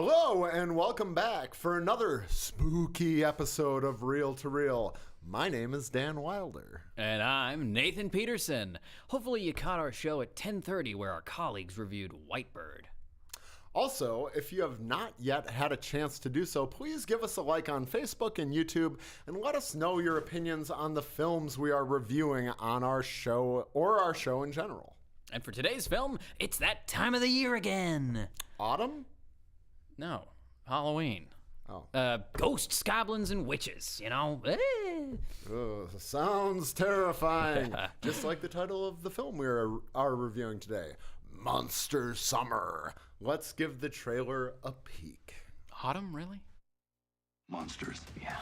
Hello and welcome back for another spooky episode of Reel to Reel. My name is Dan Wilder. And I'm Nathan Peterson. Hopefully you caught our show at 10:30 where our colleagues reviewed Whitebird. Also, if you have not yet had a chance to do so, please give us a like on Facebook and YouTube and let us know your opinions on the films we are reviewing on our show or our show in general. And for today's film, it's that time of the year again. Autumn? No, Halloween. Oh. Ghosts, goblins, and witches, you know? Ugh, sounds terrifying. Just like the title of the film we are reviewing today, Monster Summer. Let's give the trailer a peek. Autumn, really? Monsters. Yeah.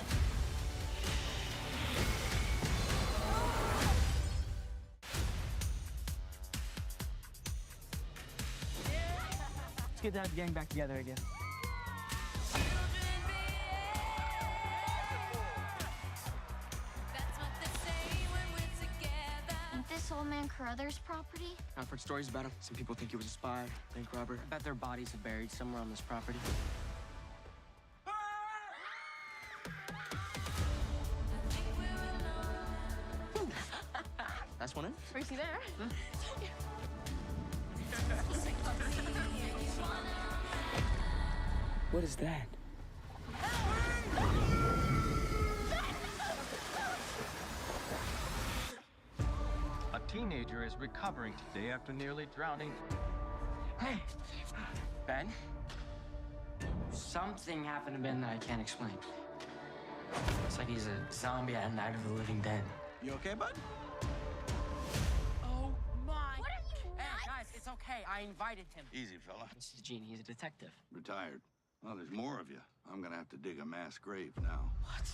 Let's get that gang back together again. Ain't this old man Carruthers' property? I've heard stories about him. Some people think he was a spy, bank robber. I bet their bodies are buried somewhere on this property. That's one in. Tracy there. What is that? A teenager is recovering today after nearly drowning. Hey, Ben. Something happened to Ben that I can't explain. It's like he's a zombie at Night of the Living Dead. You okay, bud? Oh my! What are you, Hey nuts? guys, it's okay. I invited him. Easy, fella. This is Gene. He's a detective. Retired. Well, there's more of you. I'm gonna have to dig a mass grave now. What?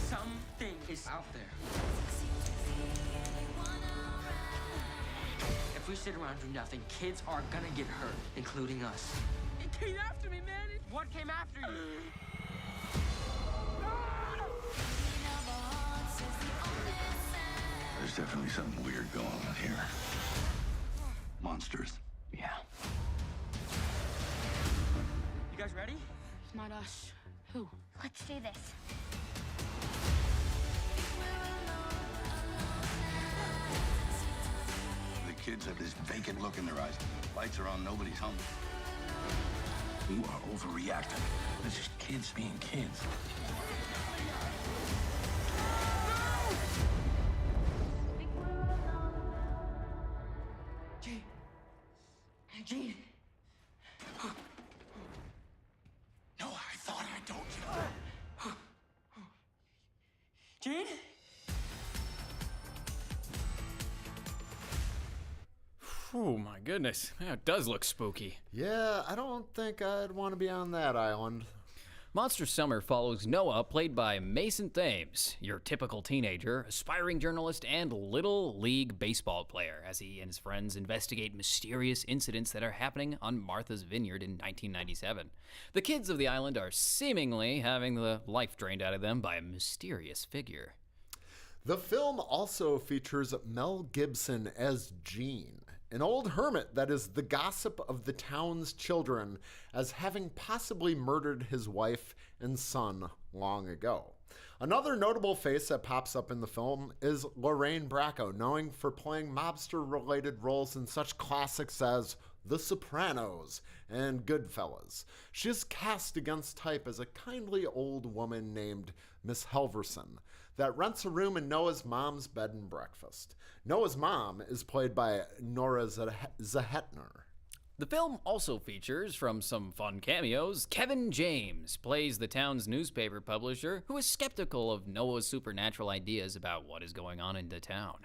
Something is out there. If we sit around and do nothing, kids are gonna get hurt, including us. It came after me, man. What came after you? There's definitely something weird going on here. Monsters. Yeah. You guys ready? Not us. Who? Let's do this. The kids have this vacant look in their eyes. Lights are on, nobody's home. You are overreacting. It's just kids being kids. Gene. Gene. No, I thought I told you. Gene? Oh my goodness. Yeah, it does look spooky. Yeah, I don't think I'd want to be on that island. Monster Summer follows Noah, played by Mason Thames, your typical teenager, aspiring journalist, and Little League baseball player, as he and his friends investigate mysterious incidents that are happening on Martha's Vineyard in 1997. The kids of the island are seemingly having the life drained out of them by a mysterious figure. The film also features Mel Gibson as Gene, an old hermit that is the gossip of the town's children as having possibly murdered his wife and son long ago. Another notable face that pops up in the film is Lorraine Bracco, known for playing mobster-related roles in such classics as The Sopranos and Goodfellas. She is cast against type as a kindly old woman named Miss Helverson that rents a room in Noah's mom's bed and breakfast. Noah's mom is played by Nora Zahetner. The film also features, from some fun cameos, Kevin James plays the town's newspaper publisher who is skeptical of Noah's supernatural ideas about what is going on in the town.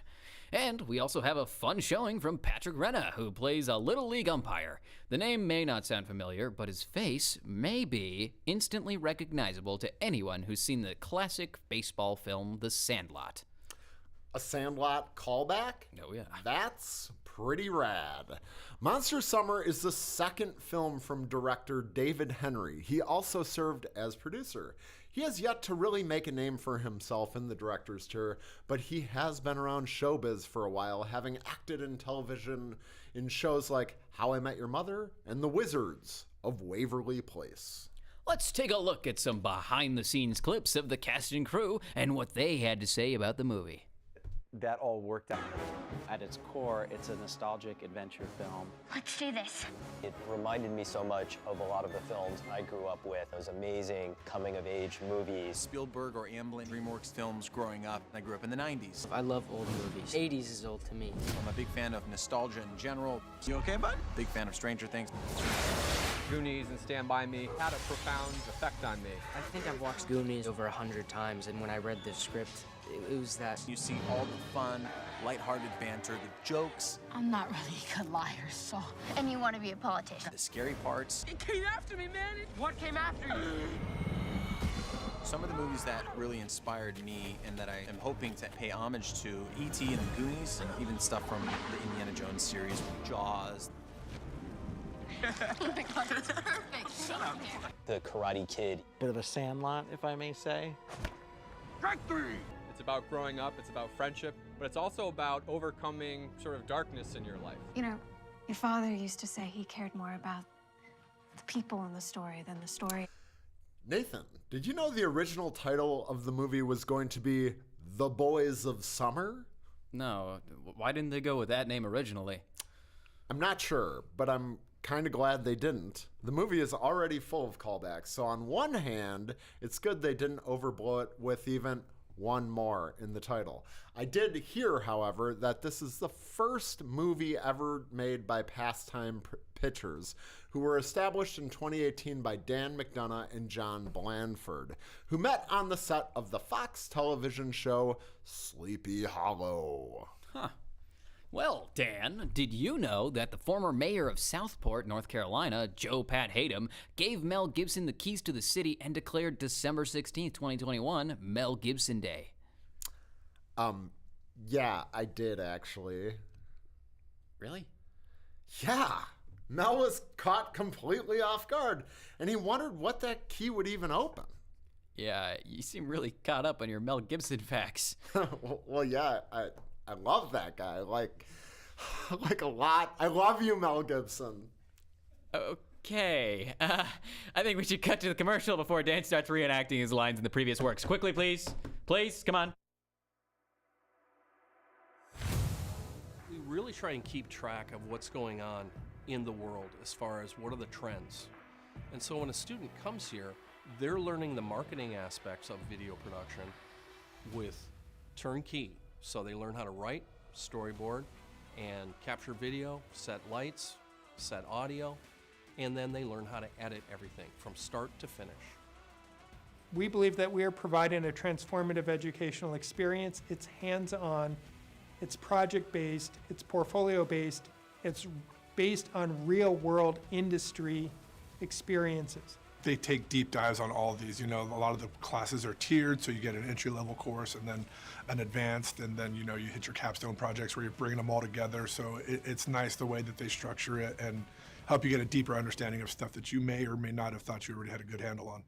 And we also have a fun showing from Patrick Renna, who plays a Little League umpire. The name may not sound familiar, but his face may be instantly recognizable to anyone who's seen the classic baseball film The Sandlot. A Sandlot callback? Oh, yeah. That's pretty rad. Monster Summer is the second film from director David Henry. He also served as producer. He has yet to really make a name for himself in the director's chair, but he has been around showbiz for a while, having acted in television in shows like How I Met Your Mother and The Wizards of Waverly Place. Let's take a look at some behind-the-scenes clips of the cast and crew and what they had to say about the movie. That all worked out. At its core, it's a nostalgic adventure film. Let's do this. It reminded me so much of a lot of the films I grew up with. Those amazing coming-of-age movies. Spielberg or Amblin DreamWorks films growing up. I grew up in the 90s. I love old movies. 80s is old to me. I'm a big fan of nostalgia in general. You okay, bud? Big fan of Stranger Things. Goonies and Stand By Me had a profound effect on me. I think I've watched Goonies over 100 times, and when I read the script, it was that. You see all the fun, lighthearted banter, the jokes. I'm not really a good liar, so. And you want to be a politician. The scary parts. It came after me, man! What came after you? Some of the movies that really inspired me and that I am hoping to pay homage to, E.T. and the Goonies, and even stuff from the Indiana Jones series, Jaws. Oh my God, it's perfect. Shut up. The Karate Kid. Bit of a Sandlot, if I may say. It's about growing up, it's about friendship, but it's also about overcoming sort of darkness in your life. You know, your father used to say he cared more about the people in the story than the story. Nathan, did you know the original title of the movie was going to be The Boys of Summer? No, why didn't they go with that name originally? I'm not sure, but I'm kind of glad they didn't. The movie is already full of callbacks, so on one hand, it's good they didn't overblow it with even one more in the title. I did hear, however, that this is the first movie ever made by Pastime Pictures, who were established in 2018 by Dan McDonough and John Blandford, who met on the set of the Fox television show Sleepy Hollow. Huh. Well, Dan, did you know that the former mayor of Southport, North Carolina, Joe Pat Hatem, gave Mel Gibson the keys to the city and declared December 16th, 2021, Mel Gibson Day? Yeah, I did actually. Really? Yeah. Mel was caught completely off guard, and he wondered what that key would even open. Yeah, you seem really caught up on your Mel Gibson facts. Well, yeah, I love that guy, like a lot. I love you, Mel Gibson. Okay, I think we should cut to the commercial before Dan starts reenacting his lines in the previous works. Quickly, please. Please, come on. We really try and keep track of what's going on in the world as far as what are the trends. And so when a student comes here, they're learning the marketing aspects of video production with turnkey. So they learn how to write, storyboard, and capture video, set lights, set audio, and then they learn how to edit everything from start to finish. We believe that we are providing a transformative educational experience. It's hands-on, it's project-based, it's portfolio-based, it's based on real-world industry experiences. They take deep dives on all of these. You know, a lot of the classes are tiered, so you get an entry-level course and then an advanced, and then, you know, you hit your capstone projects where you're bringing them all together. So it's nice the way that they structure it and help you get a deeper understanding of stuff that you may or may not have thought you already had a good handle on.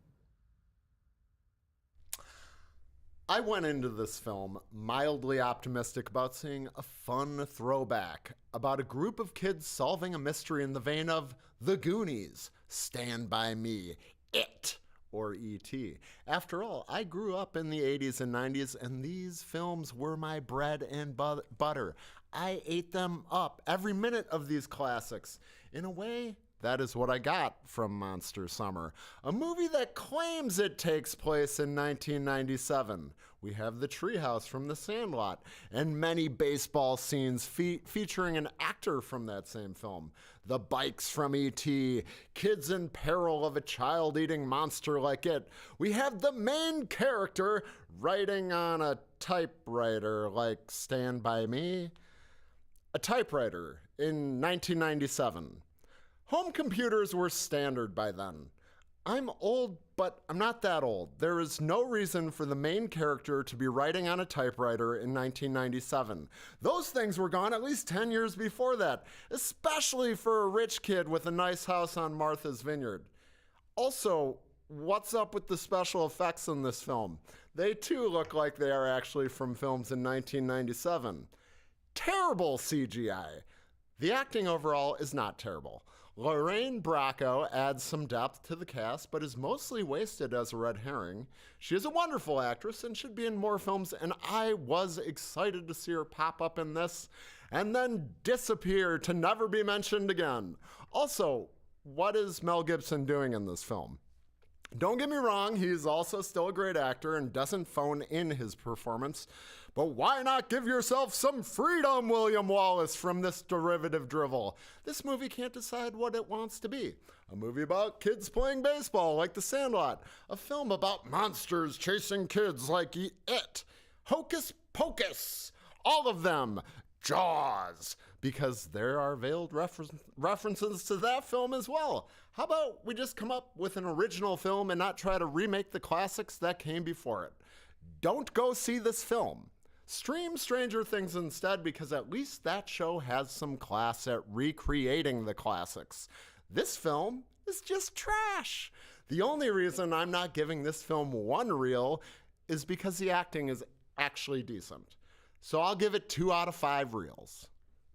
I went into this film mildly optimistic about seeing a fun throwback about a group of kids solving a mystery in the vein of The Goonies, Stand By Me, It, or E.T. After all, I grew up in the 80s and 90s, and these films were my bread and butter. I ate them up, every minute of these classics. In a way, that is what I got from Monster Summer, a movie that claims it takes place in 1997. We have the treehouse from The Sandlot and many baseball scenes featuring an actor from that same film. The bikes from E.T., kids in peril of a child-eating monster like it. We have the main character writing on a typewriter like Stand By Me. A typewriter in 1997. Home computers were standard by then. I'm old, but I'm not that old. There is no reason for the main character to be writing on a typewriter in 1997. Those things were gone at least 10 years before that, especially for a rich kid with a nice house on Martha's Vineyard. Also, what's up with the special effects in this film? They too look like they are actually from films in 1997. Terrible CGI. The acting overall is not terrible. Lorraine Bracco adds some depth to the cast, but is mostly wasted as a red herring. She is a wonderful actress and should be in more films, and I was excited to see her pop up in this and then disappear to never be mentioned again. Also, what is Mel Gibson doing in this film? Don't get me wrong, he's also still a great actor and doesn't phone in his performance, but why not give yourself some freedom, William Wallace, from this derivative drivel? This movie can't decide what it wants to be. A movie about kids playing baseball like The Sandlot. A film about monsters chasing kids like It. Hocus Pocus. All of them. Jaws. Because there are veiled references to that film as well. How about we just come up with an original film and not try to remake the classics that came before it? Don't go see this film. Stream Stranger Things instead, because at least that show has some class at recreating the classics. This film is just trash. The only reason I'm not giving this film 1 reel is because the acting is actually decent. So I'll give it 2 out of 5 reels.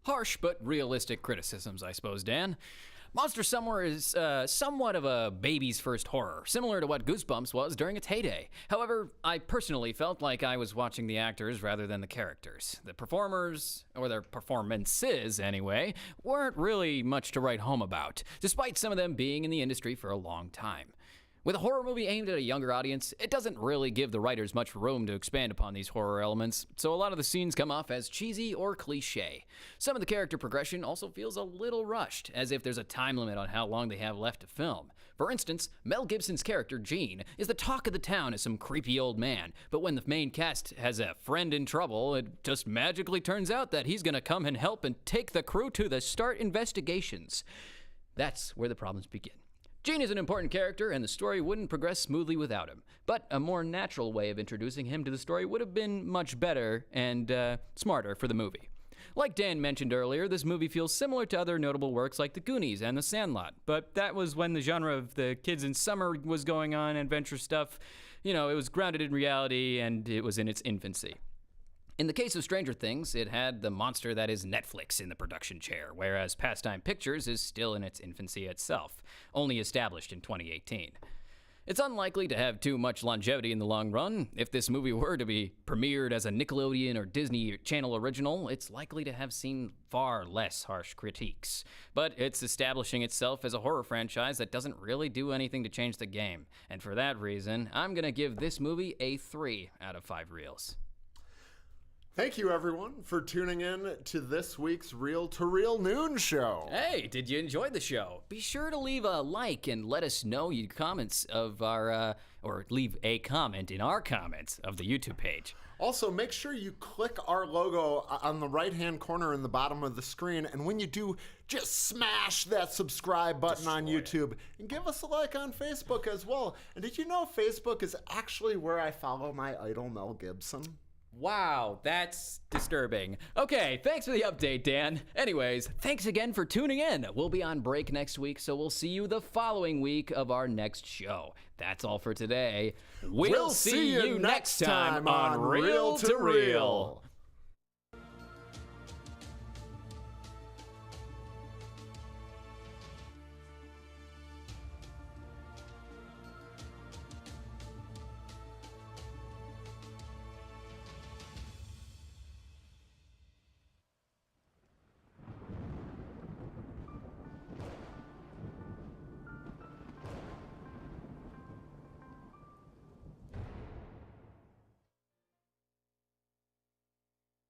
Harsh but realistic criticisms, I suppose, Dan. Monster Somewhere is somewhat of a baby's first horror, similar to what Goosebumps was during its heyday. However, I personally felt like I was watching the actors rather than the characters. The performers, or their performances anyway, weren't really much to write home about, despite some of them being in the industry for a long time. With a horror movie aimed at a younger audience, it doesn't really give the writers much room to expand upon these horror elements, so a lot of the scenes come off as cheesy or cliche. Some of the character progression also feels a little rushed, as if there's a time limit on how long they have left to film. For instance, Mel Gibson's character, Gene, is the talk of the town as some creepy old man, but when the main cast has a friend in trouble, it just magically turns out that he's gonna come and help and take the crew to the start investigations. That's where the problems begin. Gene is an important character, and the story wouldn't progress smoothly without him. But a more natural way of introducing him to the story would have been much better and smarter for the movie. Like Dan mentioned earlier, this movie feels similar to other notable works like The Goonies and The Sandlot, but that was when the genre of the kids in summer was going on, adventure stuff. You know, it was grounded in reality, and it was in its infancy. In the case of Stranger Things, it had the monster that is Netflix in the production chair, whereas Pastime Pictures is still in its infancy itself, only established in 2018. It's unlikely to have too much longevity in the long run. If this movie were to be premiered as a Nickelodeon or Disney Channel original, it's likely to have seen far less harsh critiques. But it's establishing itself as a horror franchise that doesn't really do anything to change the game. And for that reason, I'm gonna give this movie a 3 out of 5 reels. Thank you, everyone, for tuning in to this week's Reel to Reel Noon Show. Hey, did you enjoy the show? Be sure to leave a like and let us know your comments of our, or leave a comment in our comments of the YouTube page. Also, make sure you click our logo on the right-hand corner in the bottom of the screen, and when you do, just smash that subscribe button on YouTube, and give us a like on Facebook as well. And did you know Facebook is actually where I follow my idol, Mel Gibson? Wow, that's disturbing. Okay, thanks for the update, Dan. Anyways, thanks again for tuning in. We'll be on break next week, so we'll see you the following week of our next show. That's all for today. We'll see you next time on Reel to Reel.